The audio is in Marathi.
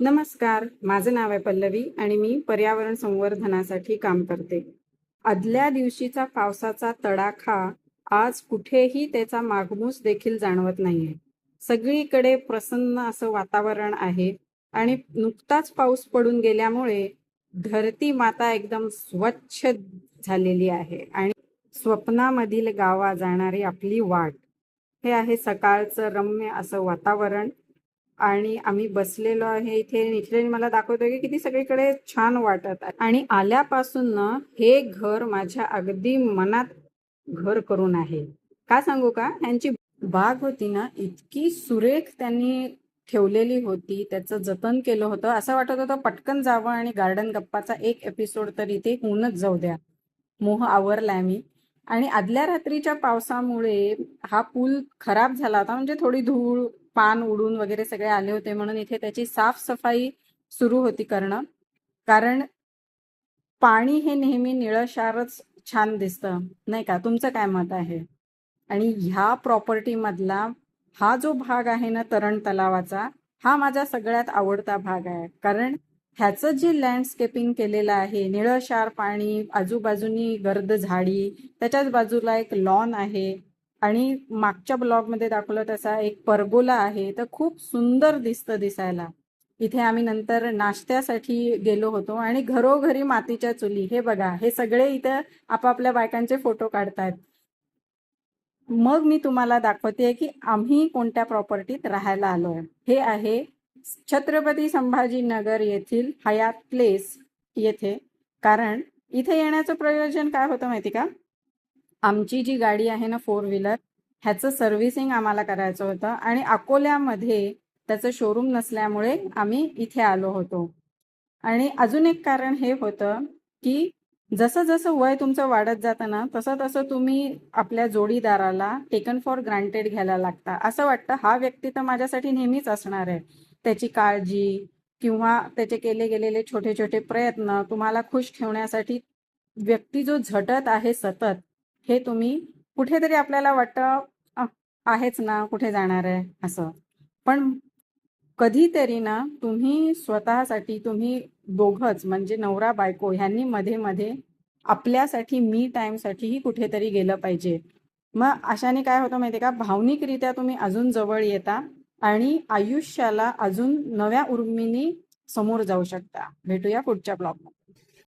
नमस्कार, माझं नाव आहे पल्लवी आणि मी पर्यावरण संवर्धनासाठी काम करते. आदल्या दिवशीचा पावसाचा तडाखा आज कुठेही त्याचा मागमूस देखील जाणवत नाहीये. सगळीकडे प्रसन्न असं वातावरण आहे आणि नुकताच पाऊस पडून गेल्यामुळे धरती माता एकदम स्वच्छ झालेली आहे आणि स्वप्नामधील गावा जाणारी आपली वाट. हे आहे सकाळचं रम्य असं वातावरण आणि आम्ही बसलेलो आहे इथे. इथे मला दाखवतोय की किती सगळीकडे छान वाटत आहे आणि आल्यापासून ना हे घर माझ्या अगदी मनात घर करून आहे. का सांगू का, यांची बाग होती ना इतकी सुरेख त्यांनी ठेवलेली होती, त्याचं जतन केलं होतं. असं वाटत होतं पटकन जावं आणि गार्डन गप्पाचा एक एपिसोड तर इथे होऊनच जाऊ द्या. मोह आवरलाय मी. आणि आदल्या रात्रीच्या पावसामुळे हा पूल खराब झाला होता, म्हणजे थोडी धूळ पान उडून वगैरे सगळे आले होते, म्हणून इथे त्याची साफसफाई सुरू होती करणं. कारण पाणी हे नेहमी निळशारच छान दिसतं, नाही का? तुमचं काय मत आहे? आणि ह्या प्रॉपर्टी मधला हा जो भाग आहे ना तरण तलावाचा, हा माझा सगळ्यात आवडता भाग आहे. कारण ह्याचं जे लँडस्केपिंग केलेलं आहे, निळशार पाणी, आजूबाजूनी गर्द झाडी, त्याच्याच बाजूला एक लॉन आहे आणि मागच्या ब्लॉगमध्ये दाखवलं तसा एक परगोला आहे, तर खूप सुंदर दिसतं दिसायला. इथे आम्ही नंतर नाश्त्यासाठी गेलो होतो आणि घरोघरी मातीच्या चुली. हे बघा, हे सगळे इथं आपापल्या बायकांचे फोटो काढतायत. मग मी तुम्हाला दाखवते की आम्ही कोणत्या प्रॉपर्टीत राहायला आलोय. हे आहे छत्रपती संभाजीनगर येथील हयात प्लेस येथे. कारण इथे येण्याचं प्रयोजन काय होतं माहिती का? आमची जी गाडी आहे ना 4 व्हीलर, ह्याचं सर्व्हिसिंग आम्हाला करायचं होतं आणि अकोल्यामध्ये त्याचं शोरूम नसल्यामुळे आम्ही इथे आलो होतो. आणि अजून एक कारण हे होतं की जसं जसं वय तुमचं वाढत जातं ना, तसं तसं तुम्ही आपल्या जोडीदाराला टेकन फॉर ग्रांटेड घ्यायला लागता. असं वाटतं हा व्यक्ती तर माझ्यासाठी नेहमीच असणार आहे. त्याची काळजी किंवा त्याचे केले गेलेले छोटे छोटे प्रयत्न तुम्हाला खुश ठेवण्यासाठी व्यक्ती जो झटत आहे सतत, हे तुम्ही कुठेतरी आपल्याला वाटतं आहेच ना, कुठे जाणार आहे असं. पण कधीतरी ना तुम्ही स्वतःसाठी, तुम्ही दोघंच म्हणजे नवरा बायको ह्यांनी मध्ये मध्ये आपल्यासाठी मी टाइमसाठीही कुठेतरी गेलं पाहिजे. मग अशाने काय होतं माहितीये का, भावनिकरित्या तुम्ही अजून जवळ येता आणि आयुष्याला अजून नव्या उर्मीनी समोर जाऊ शकता. भेटूया पुढच्या ब्लॉग.